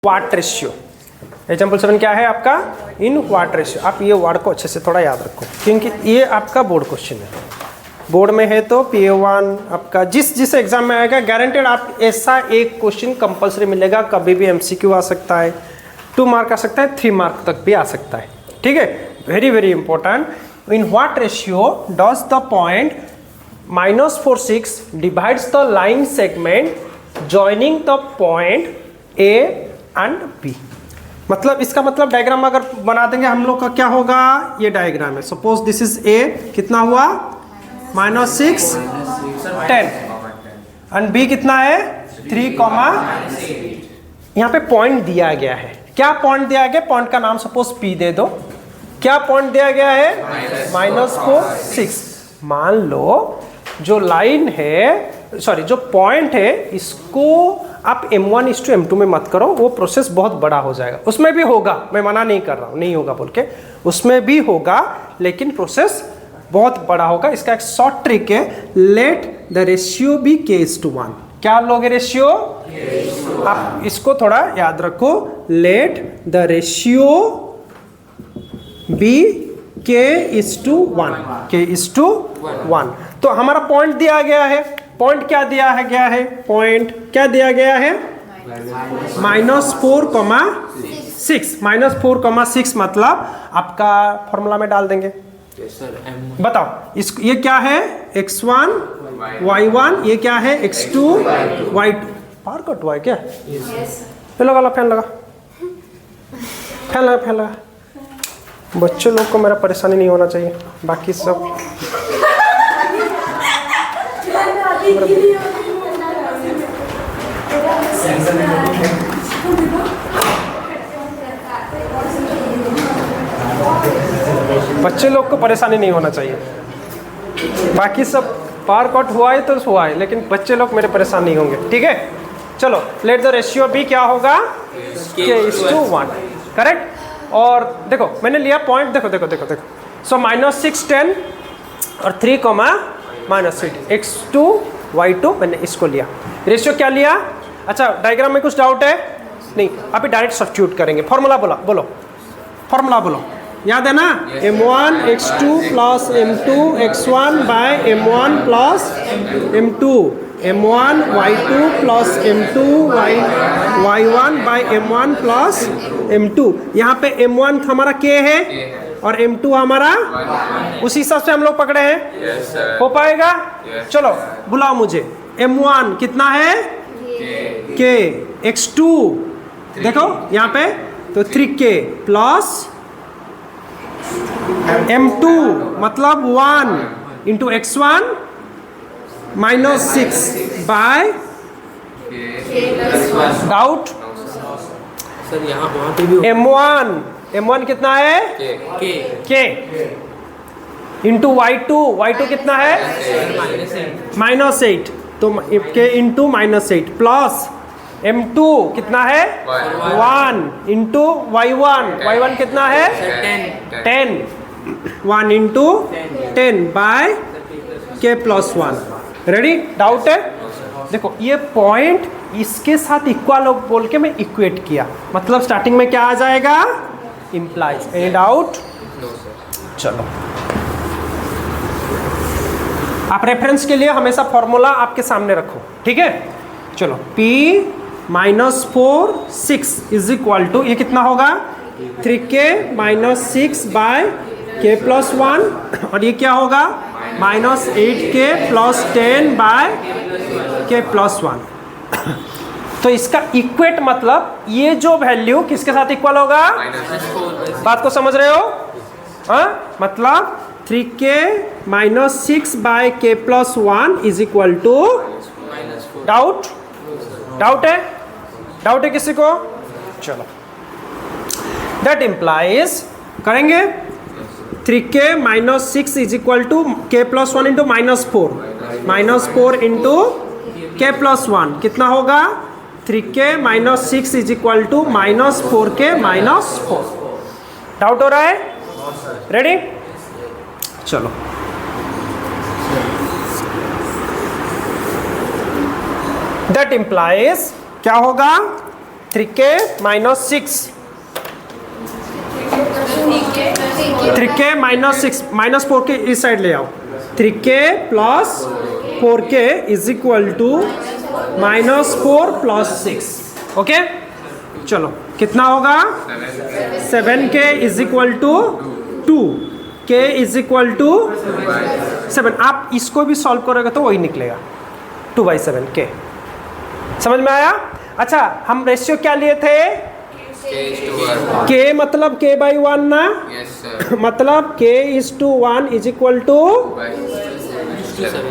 What ratio. Example 7 क्या है आपका? In what ratio. आप ये वर्ड को अच्छे से थोड़ा याद रखो क्योंकि ये आपका बोर्ड क्वेश्चन है। बोर्ड में है तो PA1 आपका जिस एग्जाम में आएगा गारंटेड आप ऐसा एक क्वेश्चन कंपलसरी मिलेगा। कभी भी MCQ आ सकता है, 2 मार्क आ सकता है, 3 मार्क तक भी आ सकता है। ठीक है, very very important. In what ratio does the point -4 6 divides the line segment joining the point A and B। मतलब इसका मतलब डायग्राम अगर बना देंगे हम लोग का क्या होगा? ये डायग्राम है। सपोज दिस इज A, कितना हुआ? -6 10 एंड B कितना है? 3, यहाँ पे पॉइंट दिया गया है। क्या पॉइंट दिया गया? पॉइंट का नाम सपोज P दे दो। क्या पॉइंट दिया गया है? -4 6। मान लो जो लाइन है, सॉरी जो पॉइंट है, इसको आप M1:M2 में मत करो, वो प्रोसेस बहुत बड़ा हो जाएगा। उसमें भी होगा, मैं मना नहीं कर रहा हूँ, नहीं होगा बोल के, उसमें भी होगा लेकिन प्रोसेस बहुत बड़ा होगा। इसका एक शॉर्ट ट्रिक है, let the ratio be K:1। क्या लोगे रेशियो? आप इसको थोड़ा याद रखो, late the ratio be K:1। K:1। तो हमारा पॉइंट दिया गया है। पॉइंट क्या दिया है गया है? पॉइंट क्या दिया गया है? -4, 6। -4, मतलब आपका फॉर्मूला में डाल देंगे। बताओ इस ये क्या है? x1 y1, ये क्या है? x2 y2। पार कट हुआ है क्या? फैन लगा, फैन लगा, फैन लगा, फैन लगा। बच्चों लोग को मेरा परेशानी नहीं होना चाहिए, बाकी सब बच्चे लोग को परेशानी नहीं होना चाहिए। बाकी सब पार कट हुआ है तो हुआ है, लेकिन बच्चे लोग मेरे परेशान नहीं होंगे। ठीक है, चलो लेट द रेशियो बी क्या होगा? K:1। करेक्ट। और देखो मैंने लिया पॉइंट, देखो देखो देखो देखो। सो -6 10 और 3, -8 x2 y2, मैंने इसको लिया। रेशियो क्या लिया? अच्छा, डायग्राम में कुछ डाउट है? नहीं, अभी डायरेक्ट सब्स्टिट्यूट करेंगे। फॉर्मूला बोलो, फॉर्मूला बोलो, याद है ना? M1 x2 plus M2 x1 by M1 plus M2, M1 y2 plus M2 y1 by M1 plus M2। यहाँ पे M1 हमारा K है और M2 हमारा, उसी हिसाब से हम लोग पकड़े हैं। हो पाएगा? चलो बुलाओ मुझे। M1 कितना है? K। x2 देखो यहाँ पे तो 3K प्लस M2 मतलब 1 into x1 -6 bye doubt sir यहाँ वहाँ पे भी M1 कितना है? K इंटू y2 कितना है? -8, तो K इंटू -8 प्लस M2 कितना है? 1 इंटू y1 कितना है? 10 1 into 10 bye K+1। Ready? Doubt है? देखो ये पॉइंट इसके साथ इक्वल बोल के मैं इक्वेट किया, मतलब स्टार्टिंग में क्या आ जाएगा? इम्प्लाइज। Any doubt? चलो, आप रेफरेंस के लिए हमेशा फॉर्मूला आपके सामने रखो। ठीक है, चलो P -4 6 इज इक्वल टू, ये कितना होगा? 3K -6 बाय K+1, और ये क्या होगा? -8K plus 10 bye K+1। तो इसका इक्वेट मतलब ये जो वैल्यू किसके साथ इक्वल होगा? बात को समझ रहे हो? हाँ, मतलब 3K -6 by K+1 is equal to, doubt है? डाउट है किसी को? चलो, दैट इम्प्लाइज करेंगे 3K -6 is equal to K+1 into -4 into K+1 कितना होगा? 3K -6 is equal to -4K -4। Doubt हो रहा है? रेडी? चलो, दैट इम्प्लाइज क्या होगा? 3k minus 6, 3k minus 6 minus 4k इस साइड ले आओ, 3k plus 4k is equal to minus 4 plus 6। Okay, चलो कितना होगा 7k is equal to 2, k is equal to 7। आप इसको भी सॉल्व करोगे तो वही निकलेगा 2/7 k। समझ में आया? अच्छा, हम रेशियो क्या लिए थे? k मतलब k/1 ना? मतलब k/1 is equal to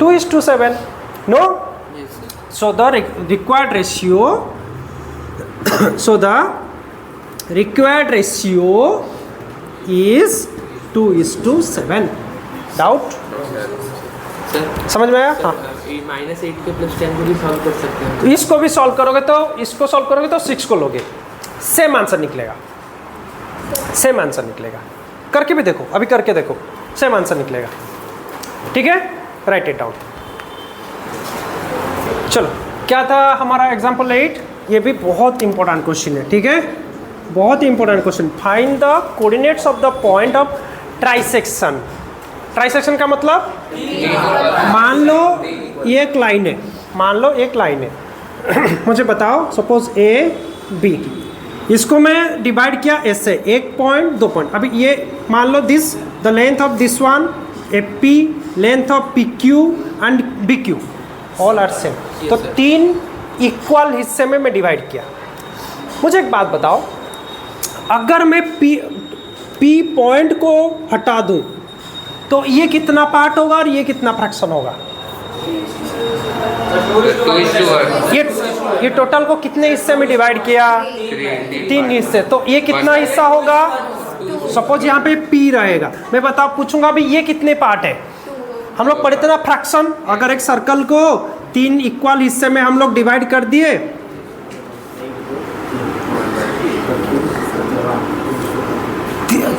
2:7। No? So the required ratio is 2:7। Doubt? समझ में आया? हाँ। -8 के +10 को भी सॉल्व कर सकते हैं। इसको भी सॉल्व करोगे तो, इसको सॉल्व करोगे तो 6 को लोगे, सेम आंसर निकलेगा, सेम आंसर निकलेगा। करके भी देखो, अभी करके देखो, सेम आंसर निकलेगा। ठीक है, राइट इट डाउन। चलो, क्या था हमारा एग्जाम्पल 8? ये भी बहुत इंपॉर्टेंट क्वेश्चन है। ठीक है, बहुत important question. Find the coordinates of the point of trisection. Trisection का मतलब, मान लो ये एक लाइन है, मान लो एक लाइन है मुझे बताओ, सपोज ए बी, इसको मैं डिवाइड किया एस से, 1 पॉइंट 2 पॉइंट। अभी ये मान लो this the length of this one A P, length of P Q and B Q all are same. तो 3 इक्वल हिस्से में मैं डिवाइड किया। मुझे एक बात बताओ, अगर मैं पी पॉइंट को हटा दूं तो ये कितना पार्ट होगा और ये कितना फ्रैक्शन होगा? ये टोटल को कितने हिस्से में डिवाइड किया? 3 हिस्से। तो ये कितना हिस्सा होगा? सपोज यहाँ पे पी रहेगा, मैं बताओ पूछूंगा भी ये कितने पार्ट है? हम लोग पढ़े थे ना फ्रैक्शन, अगर एक सर्कल को 3 इक्वल हिस्से में हम लोग डिवाइड कर दिए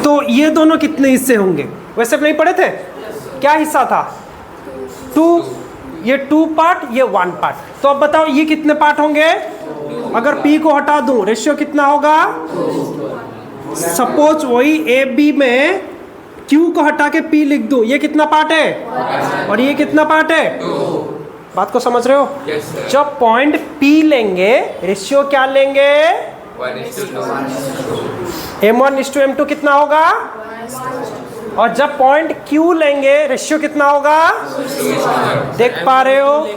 तो ये दोनों कितने हिस्से होंगे? वैसे नहीं पढ़े थे? क्या हिस्सा था? 2, ये 2 पार्ट, ये 1 पार्ट। तो अब बताओ ये कितने पार्ट होंगे? अगर P को हटा दूं, रेशियो कितना होगा? सपोज वही ए बी में Q को हटा के P लिख दूं, ये कितना पार्ट है? और ये कितना पार्ट है? बात को समझ रहे हो? जब पॉइंट P लेंगे, रेशियो क्या लेंगे? M1:M2 कितना होगा? और जब पॉइंट Q लेंगे, रेशियो कितना होगा? देख पा रहे हो?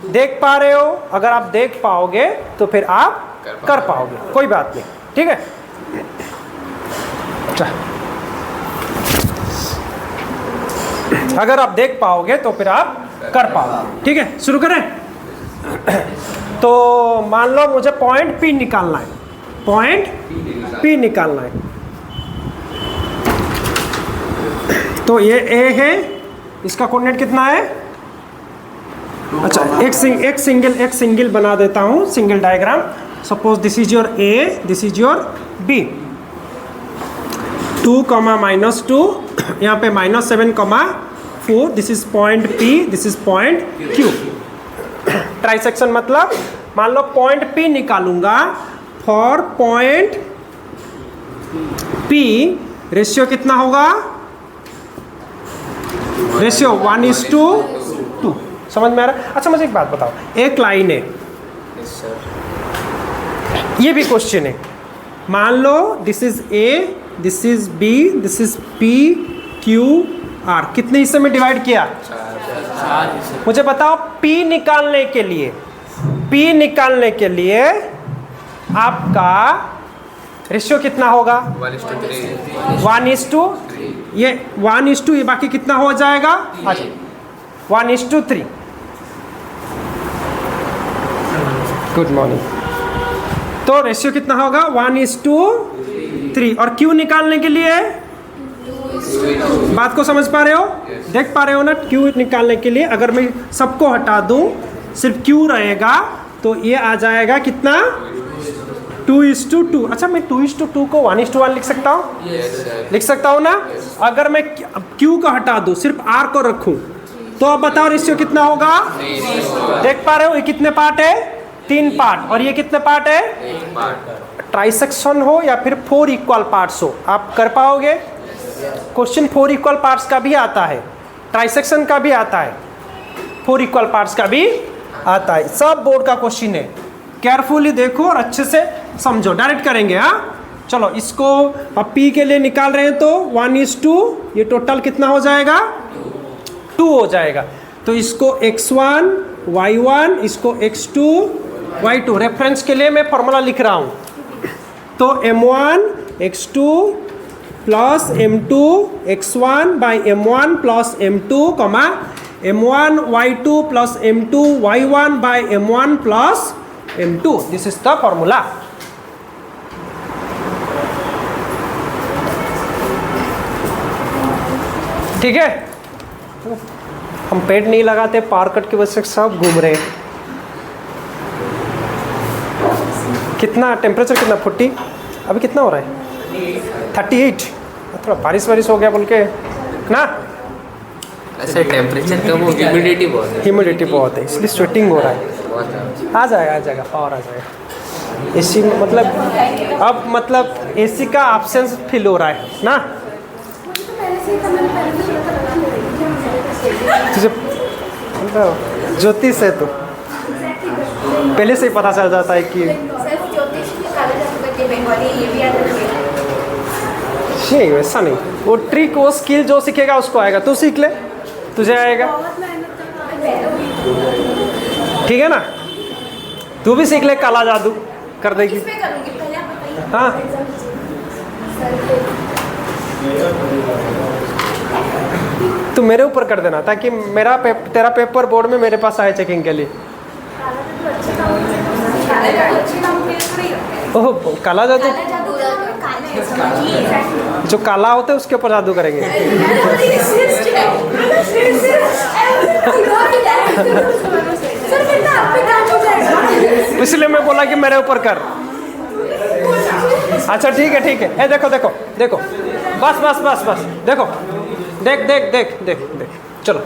देख पा रहे हो? अगर आप देख पाओगे तो फिर आप कर पाओगे, कोई बात नहीं। ठीक है, अगर आप देख पाओगे तो फिर आप कर पाओगे। ठीक है, शुरू करें। तो मान लो मुझे पॉइंट P निकालना है, पॉइंट P निकालना है। तो ये A है, इसका कोऑर्डिनेट कितना है? अच्छा, एक सिंगल बना देता हूँ, single diagram. Suppose this is your A, this is your B। 2, -2, यहाँ पे -7, 4, this is point P, this is point Q। Trisection मतलब, मान लो पॉइंट P निकालूंगा, फॉर पॉइंट P रेशियो कितना होगा? रेशियो 1:2। समझ में आ रहा है? अच्छा, मुझे एक बात बताओ, एक लाइन है, ये भी क्वेश्चन है। मान लो this is A, this is B, this is P, Q, R। कितने हिस्से में डिवाइड किया? 4 हिस्से। मुझे बताओ P निकालने के लिए आपका रेशियो कितना होगा? 1:3। ये 1:2, ये बाकी कितना हो जाएगा? अच्छा, 1:3। Good morning. तो रेशियो कितना होगा? 1:3। और Q निकालने के लिए, बात को समझ पा रहे हो? देख पा रहे हो ना? Q निकालने के लिए अगर मैं सबको हटा दूं, सिर्फ Q रहेगा, तो ये आ जाएगा कितना? 2:2। अच्छा, मैं 2:2 को 1:1 लिख सकता हूँ? लिख सकता हूँ ना? अगर मैं Q को हटा दूँ, सिर्फ R को रखूँ, तो अब बताओ रेशियो कितना होगा? देख पा रहे हो ये कितने पार्ट है? 3 पार्ट, और ये कितने पार्ट है? एक पार्ट। ट्राइसेक्शन हो या फिर 4 इक्वल पार्ट्स हो, आप कर पाओगे? क्वेश्चन 4 इक्वल पार्ट्स का भी आता है, ट्राइसेक्शन का भी आता है, 4 इक्वल पार्ट्स का भी आता है। सब बोर्ड का क्वेश्चन है, केयरफुली देखो और अच्छे से समझो। डायरेक्ट करेंगे। हाँ चलो, इसको अब P के लिए निकाल रहे हैं तो 1:2, ये टोटल कितना हो जाएगा? 2 हो जाएगा। तो इसको x1 y1, इसको x2 y2, रेफरेंस के लिए मैं फॉर्मूला लिख रहा हूँ। तो m1 x2 plus m2 x1 by m1 plus m2 कमा m1 y2 plus m2 y1 by m1 plus m2, this is the formula. ठीक है, हम पेड़ नहीं लगाते, पावर कट की वजह से सब घूम रहे हैं। कितना टेम्परेचर, कितना 40, अभी कितना हो रहा है? 38। थोड़ा बारिश वारिश हो गया बोल के ना, ऐसे टेम्परेचर कम हो, ह्यूमिडिटी बहुत है। ह्यूमिडिटी बहुत है इसलिए स्वेटिंग हो रहा है। बहुत आ जाएगा पावर आ जाएगा। एसी मतलब अब मतलब एसी का एब्सेंस फील हो रहा है ना। तुझे मतलब ज्योतिष है तो पहले से ही पता चल जाता है कि नहीं, वैसा नहीं। वो ट्रिक, वो स्किल जो सीखेगा उसको आएगा। तू सीख ले, तुझे आएगा। ठीक है ना, तू भी सीख ले, काला जादू कर देगी। हाँ तू मेरे ऊपर कर देना ताकि तेरा पेपर बोर्ड में मेरे पास आए चेकिंग के लिए। ओह काला जादू, जो काला होता है उसके ऊपर जादू करेंगे। इसलिए मैं बोला कि मेरे ऊपर कर। अच्छा ठीक है। देखो बस देखो, देख चलो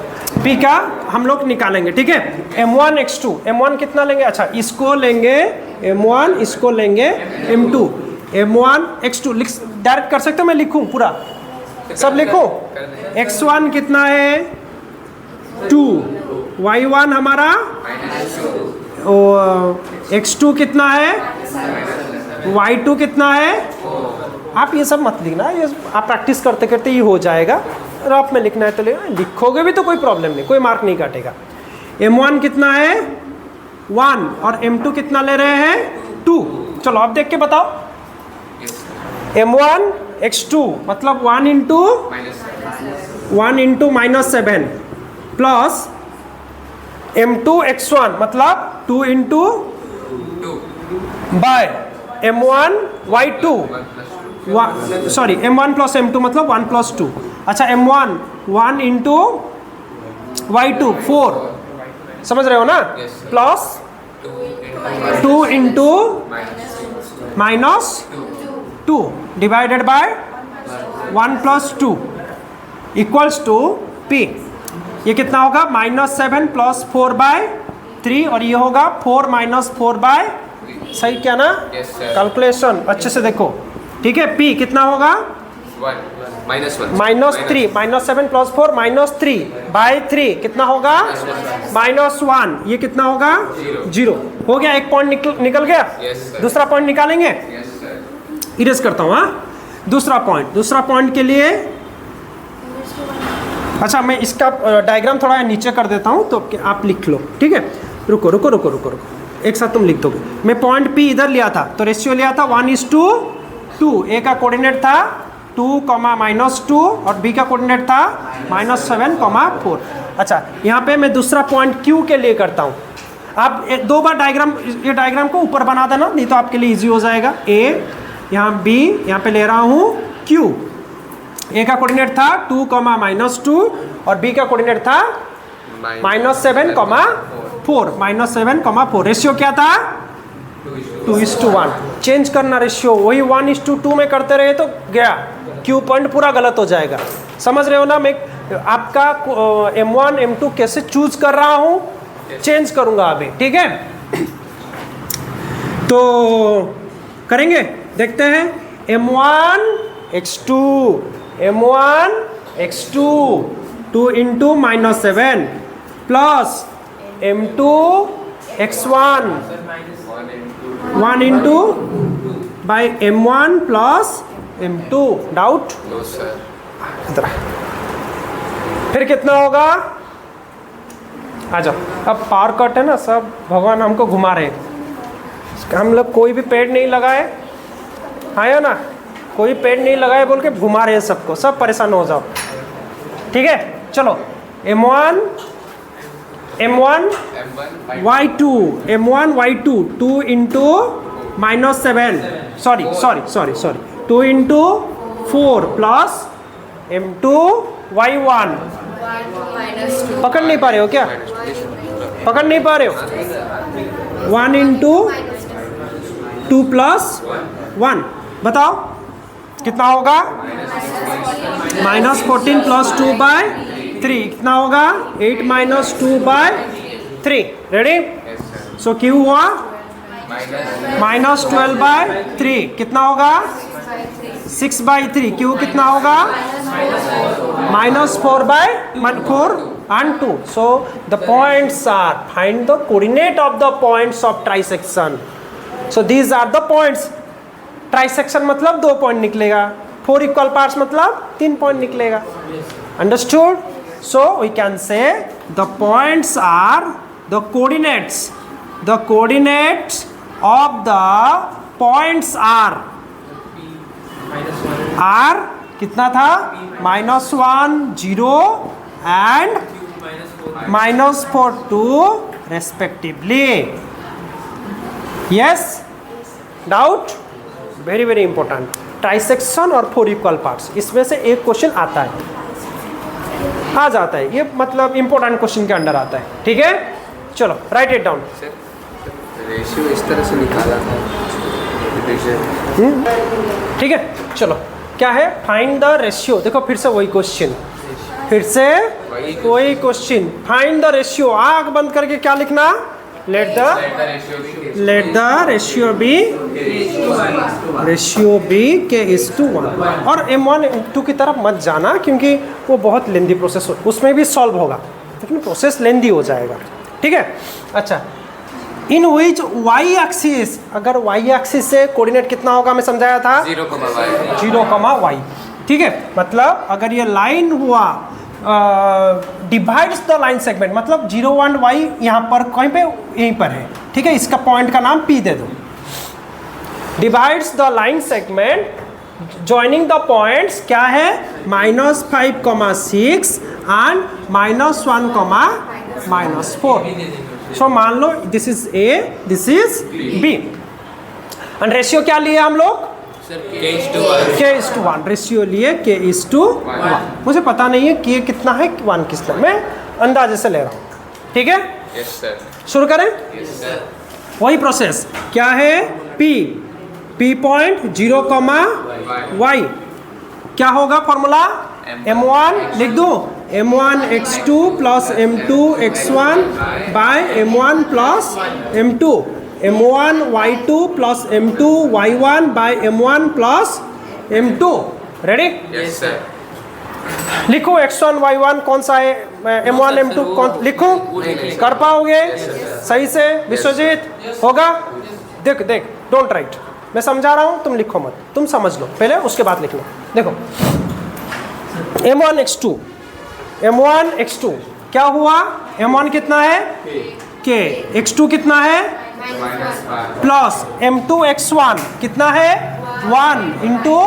P का हम लोग निकालेंगे। ठीक है, M1 x2, M1 कितना लेंगे? अच्छा इसको लेंगे M1, इसको लेंगे M2। M1 x2 डायरेक्ट कर सकते हो, मैं लिखूं पूरा, सब लिखूं। x1 कितना है? 2, y1 हमारा, x2 कितना है? y2 कितना है? आप ये सब मत लिखना, ये आप प्रैक्टिस करते करते ही हो जाएगा। रफ में लिखना है तो लिखोगे भी तो कोई प्रॉब्लम नहीं, कोई मार्क नहीं काटेगा। M1 कितना है? 1, और M2 कितना ले रहे हैं? 2। चलो अब देख के बताओ। M1 x2 मतलब 1 इंटू -7 प्लस M2 x1 मतलब 2 into bye M1 y2, sorry M1 plus M2 मतलब 1 प्लस 2। अच्छा M1 1 इंटू y2 4, समझ रहे हो ना? Plus 2 into -2 divided by 1 plus 2 equals to P। ये कितना होगा? -7 प्लस 4/3, और ये होगा 4 - 4/, सही क्या ना? कैलकुलेशन अच्छे से देखो। ठीक है, P कितना होगा? -3, -7 प्लस 4 -3/3 कितना होगा? -1। ये कितना होगा? 0 हो गया। एक पॉइंट निकल गया। दूसरा पॉइंट निकालेंगे। इरेज करता हूँ। हाँ दूसरा पॉइंट के लिए, अच्छा मैं इसका डायग्राम थोड़ा नीचे कर देता हूँ तो आप लिख लो। ठीक है, रुको, एक साथ तुम लिख दोगे। मैं पॉइंट P इधर लिया था तो रेशियो लिया था 1:2। A का कोऑर्डिनेट था 2, -2, और B का कोऑर्डिनेट था -7, 4। अच्छा यहाँ पे मैं दूसरा पॉइंट Q के लिए करता हूँ। आप 2 बार ये डायग्राम को ऊपर बना देना, नहीं तो आपके लिए इजी हो जाएगा। A यहाँ, B यहाँ पे ले रहा हूँ, Q। A का कोऑर्डिनेट था 2, -2, और B का कोऑर्डिनेट था -7, 4, -7, 4। रेशियो क्या था? 2:1। चेंज करना रेशियो, वही 1:2 में करते रहे तो गया, Q पॉइंट पूरा गलत हो जाएगा। समझ रहे हो ना? मैं आपका M1 M2 कैसे चूज कर रहा हूँ, चेंज करूंगा अभी। ठीक है, तो करेंगे, देखते हैं। m1 x2 m1 x2 2 into -7 plus m2 x1 1 into by m1 plus m2। Doubt? No sir. इधर फिर कितना होगा? आ जाओ। अब पावर कट है ना, सब भगवान हमको घुमा रहे हैं। हम लोग कोई भी पेड़ नहीं लगाए, आया ना, कोई पेड़ नहीं लगाए बोल के घुमा रहे हैं सबको, सब परेशान हो जाओ। ठीक है, चलो m1 y2 m1 y2 2 into -7 sorry 2 into 4 plus m2 y1। पकड़ नहीं पा रहे हो क्या? पकड़ नहीं पा रहे हो? 1 इंटू 2 प्लस 1 बताओ कितना होगा? -14 प्लस 2 बाय 3 कितना होगा? 8 माइनस 2 बाय 3। रेडी? सो क्यू हुआ -12 बाय 3 कितना होगा? 6 बाई 3। क्यू कितना होगा? -4 bye 4 and 2. So the points are, find the coordinate of the points of trisection. So these are the points. Trisection मतलब 2 पॉइंट निकलेगा, 4 इक्वल पार्ट्स मतलब 3 पॉइंट निकलेगा। Understood? So we can say the points are the coordinates. The coordinates of the points are कितना था? -1 0 and -4 2 respectively. Yes? Doubt? Very very important. Trisection और 4 equal parts, इसमें से एक क्वेश्चन आता है, आ जाता है, ये मतलब इंपॉर्टेंट क्वेश्चन के अंडर आता है। ठीक है, चलो राइट इट डाउन। रेशियो इस तरह से निकाला था। ठीक है, चलो क्या है? Find the ratio. देखो फिर से वही क्वेश्चन, फिर से वही क्वेश्चन। Find the ratio. आँख बंद करके क्या लिखना? Let the ratio be k:1। और m1 m2 की तरफ मत जाना, क्योंकि वो बहुत लेंदी प्रोसेस हो, उसमें भी सॉल्व होगा लेकिन प्रोसेस लेंदी हो जाएगा। ठीक है, अच्छा। इन विच y एक्सिस, अगर y एक्सिस से कोऑर्डिनेट कितना होगा मैं समझाया था? 0,y। ठीक है, मतलब अगर ये लाइन हुआ डिवाइड्स द लाइन सेगमेंट, मतलब 0 1 y यहाँ पर कहीं पे यहीं पर है। ठीक है, इसका पॉइंट का नाम P दे दो। Divides the line segment joining the points क्या है? -5,6 एंड -1, -4। सो मान लो this is A, this is B। And ratio क्या लिए हम लोग? k:1 रेशियो लिए, k:1। मुझे पता नहीं है k कितना है 1 कितना, मैं अंदाजे से ले रहा हूँ। ठीक है, यस सर। शुरू करें? Yes sir. वही प्रोसेस क्या है? P पॉइंट 0,y क्या होगा फॉर्मूला? m1 लिख दो, m1 x2 plus m2 x1 by m1 plus m2, m1 y2 plus m2 y1 by m1 plus m2। Ready? Yes sir. लिखो x1 y1 कौन सा है, m1 m2 कौन लिखो? कर पाओगे सही से विश्वजीत? होगा? देख डोंट राइट, मैं समझा रहा हूँ, तुम लिखो मत, तुम समझ लो पहले, उसके बाद लिखना। देखो m1 x2 क्या हुआ? m1 कितना है? k। x2 कितना है? प्लस m2 x1 कितना है? 1 इंटू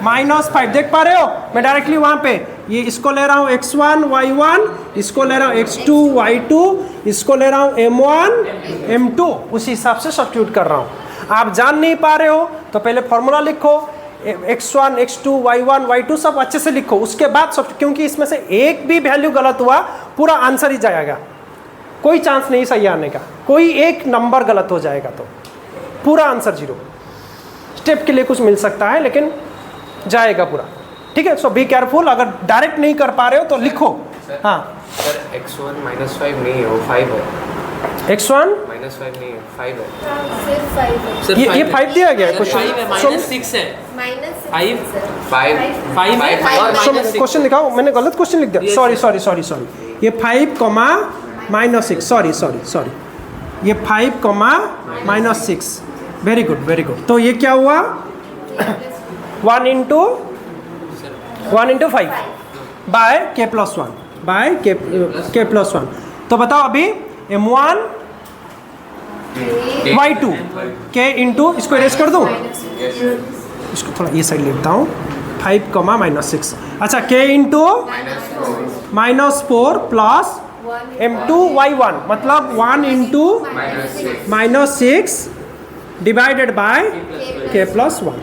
-5। देख पा रहे हो? मैं डायरेक्टली वहां पे ये इसको ले रहा हूँ x1 y1, इसको ले रहा हूँ x2 y2, इसको ले रहा हूँ m1 m2, उसी हिसाब से सब्स्टिट्यूट कर रहा हूँ। आप जान नहीं पा रहे हो तो पहले फॉर्मूला लिखो, x1 x2 y1 y2 सब अच्छे से लिखो, उसके बाद सब, क्योंकि इसमें से एक भी वैल्यू गलत हुआ पूरा आंसर ही जाएगा, कोई चांस नहीं सही आने का, कोई एक नंबर गलत हो जाएगा तो पूरा आंसर 0। स्टेप के लिए कुछ मिल सकता है लेकिन जाएगा पूरा। ठीक है, सो बी केयरफुल। अगर डायरेक्ट नहीं कर पा रहे हो तो लिखो। हाँ सर x1 -5 नहीं है, वो 5 है। x1 -5 नहीं है, 5 है। सिर्फ 5 है। सिर्फ ये 5 है। 5 दिया गया है फाइव है क्वेश्चन। -6 है। माइनस 5 5 5 है और Five -6 क्वेश्चन दिखाओ, मैंने गलत क्वेश्चन लिख दिया। Yes, sorry sir. Sorry sorry sorry, ये 5 कॉमा -6, सॉरी सॉरी सॉरी, ये 5 comma -6। Very good very good. तो ये क्या हुआ? 1 into 5 by k plus 1 by k plus 1। तो बताओ अभी m1 y2 k इंटू, इसको इरेज कर दूँ, इसको थोड़ा ये साइड लेता हूँ, 5 कॉमा -6। अच्छा k into -4 plus m2 y1, मतलब 1 into -6 divided by k plus 1,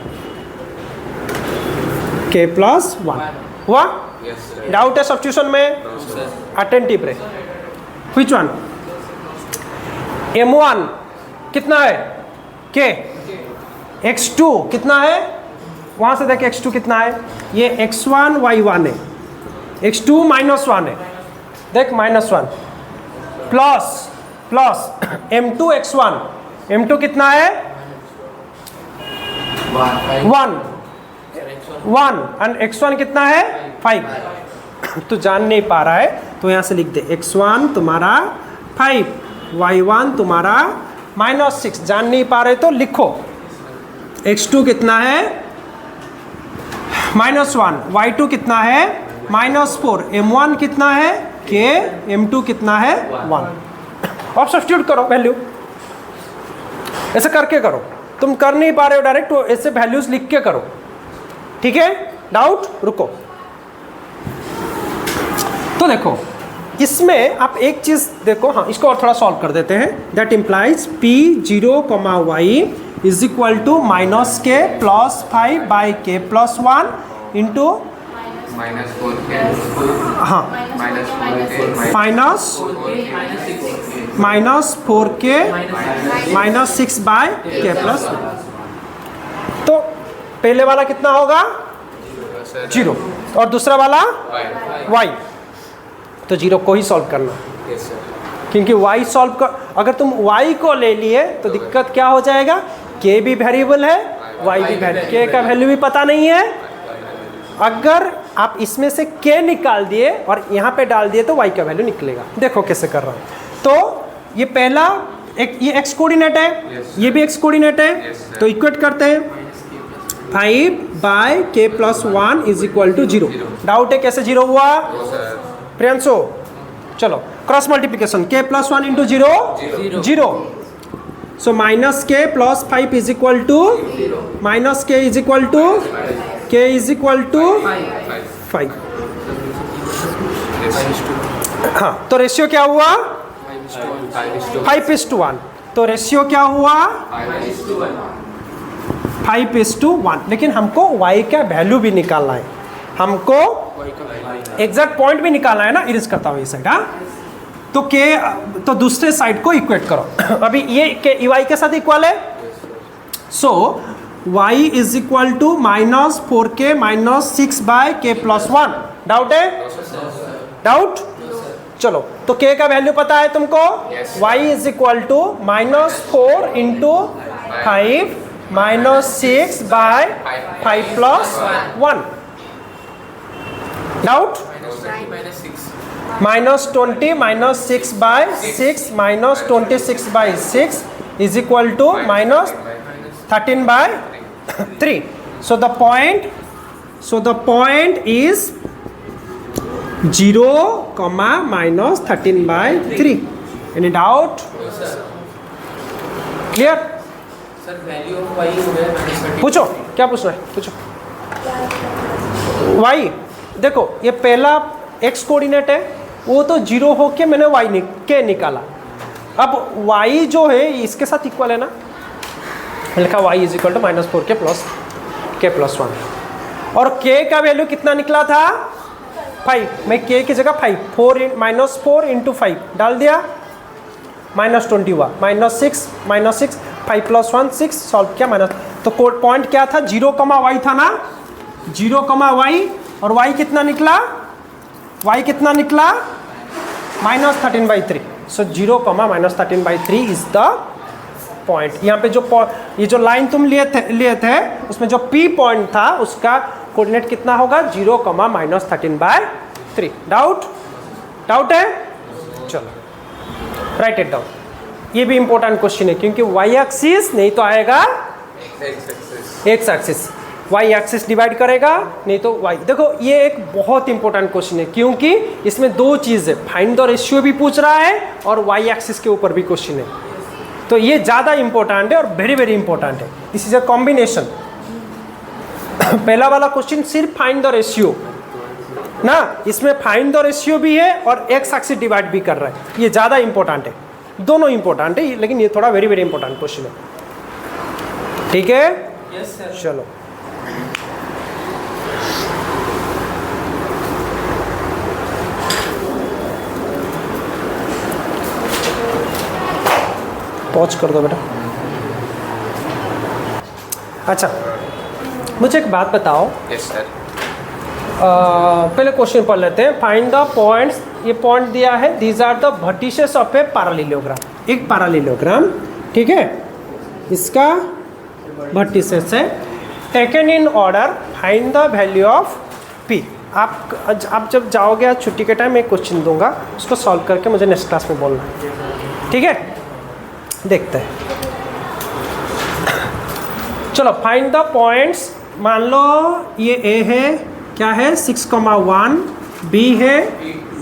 k plus 1 हुआ? Yes, sir. डाउट है सब्स्टिट्यूशन में? अटेंटिव रहे। Which one? m1 कितना है? k। x2 कितना है? वहां से देख x2 कितना है? ये x1 y1 है, x2 -1 है, देख -1 प्लस m2 x1, m2 कितना है? 1 एंड x1 कितना है? 5। तो जान नहीं पा रहा है तो यहाँ से लिख दे x1 तुम्हारा 5, y1 तुम्हारा -6। जान नहीं पा रहे तो लिखो x2 कितना है? -1, y2 कितना है? -4, m1 कितना है? k, m2 कितना है? 1। अब सब्स्टिट्यूट करो वैल्यू, ऐसे करके करो। तुम कर नहीं पा रहे हो डायरेक्ट, तो ऐसे वैल्यूज लिख के करो, ठीक है? डाउट? रुको। तो देखो इसमें आप एक चीज देखो, हाँ इसको और थोड़ा सॉल्व कर देते हैं। That implies p0, y is equal to -k plus 5 by k plus 1 into -4k हाँ -4k -6 बाय k प्लस 1। तो पहले वाला कितना होगा? 0, और दूसरा वाला y, तो 0 को ही सॉल्व करना, Yes, sir. क्योंकि y सॉल्व कर, अगर तुम y को ले लिए तो दिक्कत क्या हो जाएगा? k भी वेरिएबल है, y भी वेरिएबल, k का वैल्यू भी पता नहीं है। अगर आप इसमें से k निकाल दिए और यहाँ पे डाल दिए तो y का वैल्यू निकलेगा। देखो कैसे कर रहा हूँ। तो ये पहला एक, ये x कोऑर्डिनेट है, Yes, ये भी x कोऑर्डिनेट है, Yes, sir. तो इक्वेट करते हैं 5 by k plus 1 is equal to 0। Doubt है कैसे 0 हुआ? प्रियांशु चलो cross multiplication, k plus 1 into 0 so -k plus 5 is equal to -k is equal to k is equal to 5। हाँ, तो रेशियो क्या हुआ? 5:1। तो रेशियो क्या हुआ? 5:1। लेकिन हमको y का वैल्यू भी निकालना है, हमको एग्जैक्ट पॉइंट भी निकालना है ना। इरेज करता हूँ ये साइड, हाँ तो k, तो दूसरे साइड को इक्वेट करो। अभी ये k y के साथ इक्वल है, so y is equal to -4k -6 by k plus 1। Doubt है? डाउट? चलो तो k का वैल्यू पता है तुमको? y is equal to -4 into 5 -6 by 5 plus 1। Doubt? -20 -6 by 6 -26 by 6 is equal to -13 by 3। So the point is 0, -13 by 3। Any doubt? Clear? Sir value of y हो गया -13। पूछो, क्या पूछना है पूछो। y देखो, ये पहला x कोऑर्डिनेट है, वो तो 0 होके मैंने y k निकाला। अब y जो है इसके साथ इक्वल है ना, लिखा y is equal to -4k plus k plus 1। और k का वैल्यू कितना निकला था? 5। मैं k की जगह 4 इंटू 5 डाल दिया, -20 हुआ, -6 5 प्लस 1 6, सॉल्व किया माइनस। तो पॉइंट क्या था? 0, y था ना, 0, y, और y कितना निकला? y कितना निकला? -13/3। सो 0, -13/3 इज द पॉइंट। यहाँ पे ये जो लाइन तुम लिए थे उसमें जो P पॉइंट था उसका कोऑर्डिनेट कितना होगा? 0, -13/3। डाउट है? चलो राइट इट डाउन। ये भी इंपॉर्टेंट क्वेश्चन है क्योंकि y एक्सिस नहीं तो आएगा x axis, y axis divide करेगा नहीं तो y। देखो ये एक बहुत इंपॉर्टेंट क्वेश्चन है क्योंकि इसमें दो चीज़ है, फाइंड द रेशियो भी पूछ रहा है और y एक्सिस के ऊपर भी क्वेश्चन है। तो ये ज़्यादा इंपॉर्टेंट है और वेरी वेरी इंपॉर्टेंट है। This is a combination. पहला वाला क्वेश्चन सिर्फ फाइंड द रेशियो ना, इसमें फाइंड द रेशियो भी है और x एक्सिस डिवाइड भी कर रहा है। ये ज़्यादा इंपॉर्टेंट है, दोनों इंपॉर्टेंट है लेकिन ये थोड़ा वेरी वेरी इंपॉर्टेंट क्वेश्चन है। ठीक है? Yes sir. चलो पॉज कर दो बेटा। अच्छा मुझे एक बात बताओ, यस सर। पहले क्वेश्चन पढ़ लेते हैं। फाइंड द पॉइंट्स, ये पॉइंट दिया है, these are the vertices of a parallelogram. एक पैरेललोग्राम, ठीक है, इसका वर्टिसेस है। Taken in order, find the value of P। आप जब जाओगे आज छुट्टी के टाइम एक क्वेश्चन दूंगा, उसको सॉल्व करके मुझे नेक्स्ट क्लास में बोलना, ठीक है? देखते हैं। चलो फाइंड द पॉइंट्स। मान लो ये A है, क्या है 6,1, B है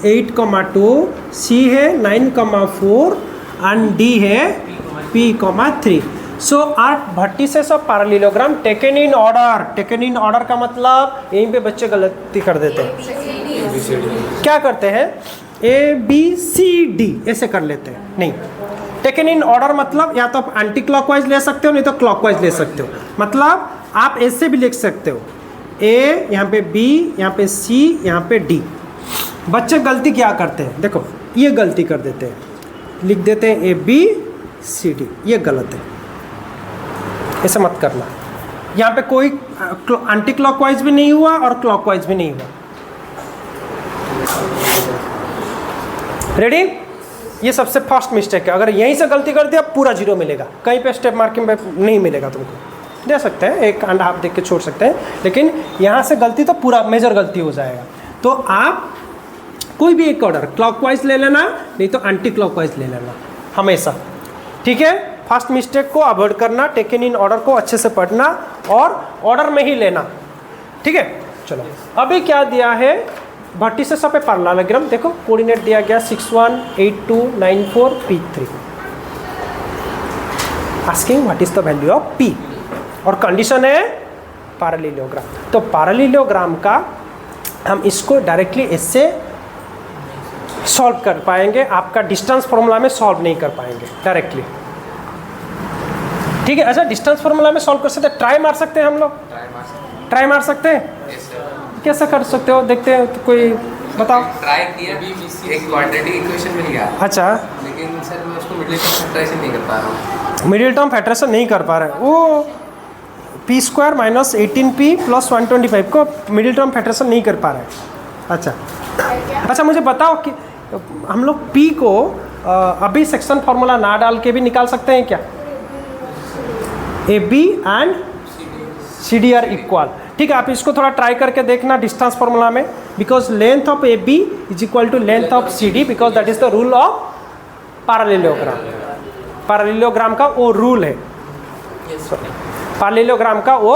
8,2, C है 9,4 एंड D है P,3। So are vertices of parallelogram taken in order. Taken in order का मतलब यहीं पे बच्चे गलती कर देते हैं। क्या करते हैं? ABCD ऐसे कर लेते हैं। नहीं, टेकन इन ऑर्डर मतलब या तो आप एंटी क्लॉकवाइज ले सकते हो नहीं तो क्लॉकवाइज ले सकते हो। मतलब आप ऐसे भी लिख सकते हो, A यहाँ पे B, यहाँ पे C, यहाँ पे D। बच्चे गलती क्या करते हैं? देखो ये गलती कर देते हैं, लिख देते हैं ABCD। ये गलत है, ऐसे मत करना। यहाँ पे कोई एंटी क्लॉकवाइज भी नहीं हुआ और क्लॉकवाइज भी नहीं हुआ। रेडी? ये सबसे फर्स्ट मिस्टेक है। अगर यहीं से गलती कर दिया पूरा 0 मिलेगा, कहीं पे स्टेप मार्किंग नहीं मिलेगा तुमको। दे सकते हैं 1.5 देख के छोड़ सकते हैं, लेकिन यहाँ से गलती तो पूरा मेजर गलती हो जाएगा। तो आप कोई भी एक ऑर्डर क्लॉकवाइज ले लेना नहीं तो एंटी क्लॉकवाइज ले लेना हमेशा, ठीक है? फर्स्ट मिस्टेक को अवॉइड करना, टेकन इन ऑर्डर को अच्छे से पढ़ना और ऑर्डर में ही लेना, ठीक है? चलो अभी क्या दिया है? Vertices of a parallelogram. देखो कोऑर्डिनेट दिया गया 61, 82, 94, P3। Asking what is the value of P और कंडीशन है पैरेललोग्राम। तो पैरेललोग्राम का हम इसको डायरेक्टली इससे सॉल्व कर पाएंगे, आपका डिस्टेंस फॉर्मूला में सॉल्व नहीं कर पाएंगे डायरेक्टली, ठीक है? अच्छा डिस्टेंस फॉर्मूला में सॉल्व कर सकते हैं, ट्राई मार सकते हैं हम लोग, ट्राई मार सकते हैं। Yes sir. कैसे कर सकते हो? देखते हैं तो कोई बताओ। ट्राई किया, एक क्वाड्रेटिक इक्वेशन मिल गया, अच्छा लेकिन सर मैं उसको मिडिल टर्म फैक्टराइजेशन नहीं कर पा रहा हूँ। मिडिल टर्म फैक्टराइजेशन नहीं कर पा रहे हैं, वो P² - 18P + 125 को मिडिल टर्म फैक्टराइजेशन नहीं कर पा रहे हैं। अच्छा मुझे बताओ कि हम लोग P को अभी सेक्शन फार्मूला ना डाल के भी निकाल सकते हैं क्या? AB and CD are equal, ठीक है? आप इसको थोड़ा ट्राई करके देखना डिस्टेंस फार्मूला में, because length of AB is equal to length of CD, because that is the rule of parallelogram. Parallelogram का वो रूल है, पैरेललोग्राम का वो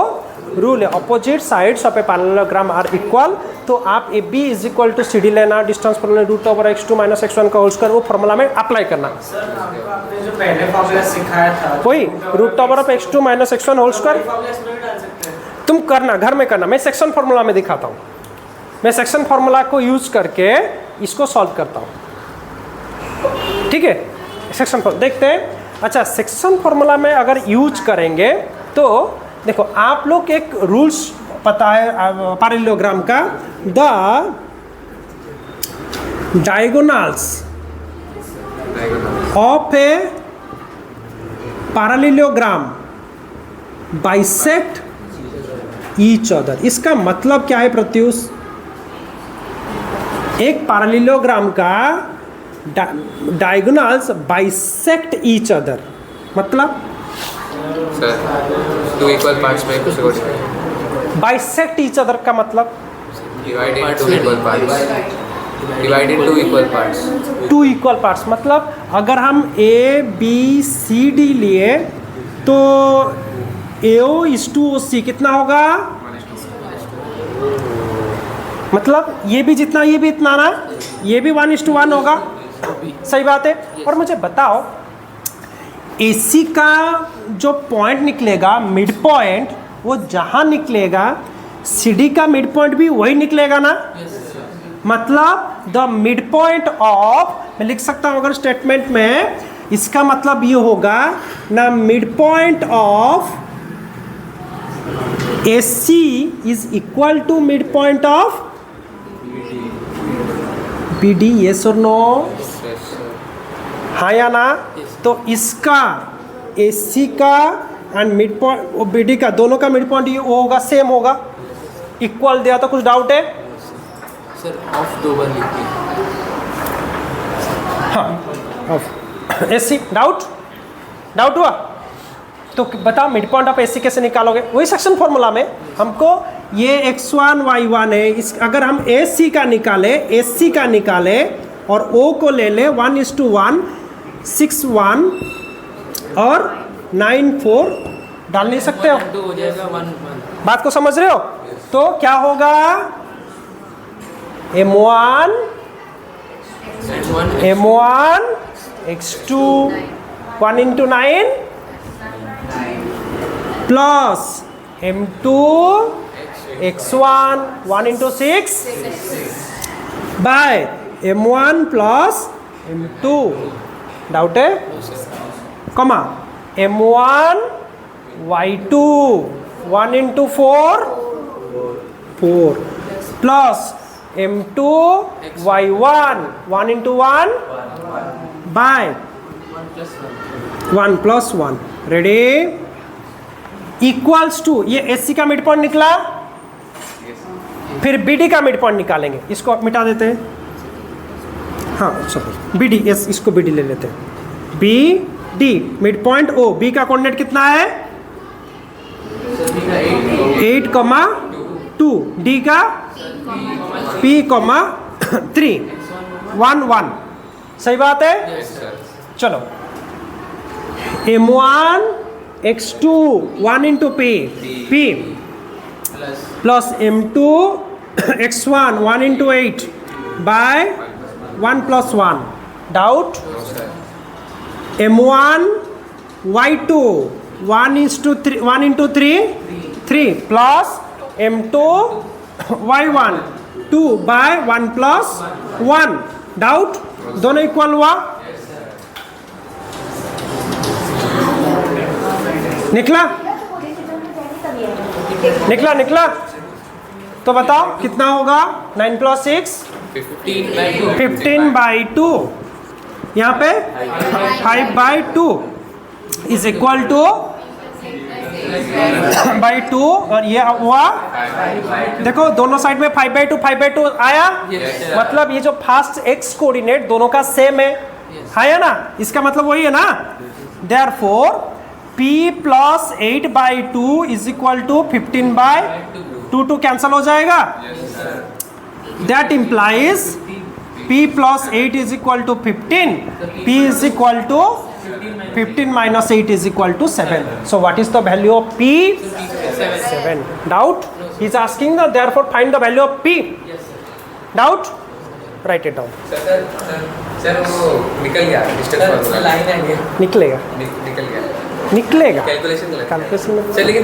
रूल है। Opposite sides of a parallelogram are equal. तो आप AB is equal to CD लेना, distance formula √x2 - x1 का होल स्क्वायर वो फार्मूला में अप्लाई करना। सर आपने जो पहले फॉर्मूला सिखाया था वही √x2 - x1 whole square formula इसमें भी डाल सकते हैं। तुम करना, घर में करना। मैं सेक्शन फार्मूला में दिखाता हूँ, मैं सेक्शन फार्मूला को यूज करके इसको सॉल्व करता हूँ, ठीक है? सेक्शन फार्मूला देखते हैं। अच्छा सेक्शन फार्मूला में अगर यूज करेंगे तो देखो आप लोग एक रूल्स पता है पैरेललोग्राम का, the diagonals of a parallelogram bisect each other. इसका मतलब क्या है प्रत्युष? एक पैरेललोग्राम का डायगोनल्स बाइसेक्ट ईच अदर, मतलब सर 2 इक्वल पार्ट्स में कुछ को बाइसेक्ट ईच अदर का मतलब divide into 2 equal parts, divide into equal parts. 2 equal parts मतलब अगर हम ए बी सी डी लिए तो AO इज टू OC कितना होगा, मतलब ये भी जितना ये भी इतना ना, ये भी 1:1 होगा, सही बात है। और मुझे बताओ AC का जो पॉइंट निकलेगा मिड पॉइंट, वो जहाँ निकलेगा CD का मिड पॉइंट भी वही निकलेगा ना, मतलब द मिड पॉइंट ऑफ, मैं लिख सकता हूँ अगर स्टेटमेंट में, इसका मतलब ये होगा ना mid point of AC is equal to mid point of BD, yes और नो, हाँ या ना। तो इसका AC का एंड मिड पॉइंट BD का, दोनों का मिड पॉइंट ये होगा, सेम होगा, इक्वल दिया तो कुछ डाउट है? सर ऑफ 2 बार लिखिए। हाँ ऑफ AC, डाउट हुआ तो बताओ मिड पॉइंट ऑफ AC कैसे निकालोगे? वही सेक्शन फॉर्मूला में हमको ये x1 y1 है, इस अगर हम AC का निकाले और O को ले ले 1:1, 6 1 और 9 4 डाल नहीं सकते हो, 2 हो जाएगा 1 1। बात को समझ रहे हो? तो क्या होगा, M1 x2 1 into 9 plus M2 x1 1 into 6 by M1 plus M2, doubt है? कमा M1 y2 1 into 4 plus M2 y1 1 into 1 by 1 plus 1, ready, equals to, ये AC का मिड पॉइंट निकला, फिर BD का मिड पॉइंट निकालेंगे, इसको मिटा देते हैं, हाँ सॉरी BD, यस इसको BD ले लेते हैं, BD mid point O, B का कोऑर्डिनेट कितना है 8,2, D का P, 3 1 1, सही बात है? चलो M1 x2 1 into P plus M2 x1 1 into 8 by 1 plus 1, doubt? M1 y2 1 into 3 plus M2 y1 2 by 1 plus 1, doubt? दोनों इक्वल हुआ, निकला तो बताओ कितना होगा, 9 plus 6 15/2, यहाँ पे 5/2 इज इक्वल टू बाई 2, और ये हुआ, देखो दोनों साइड में 5/2 आया, मतलब ये जो फास्ट x कोऑर्डिनेट दोनों का सेम है, आया ना, इसका मतलब वही है ना, therefore P plus 8/2 is equal to 15/2, 2 cancel हो जाएगा, that implies P plus 8 is equal to 15, P is equal to 15 minus 8 is equal to 7. So what is the value of P? 7. Doubt? He is asking the, therefore find the value of P. Doubt? Write it down. Sir वो निकल गया, distance formula line आ गया, निकलेगा निकल गया calculation calculation में लेकिन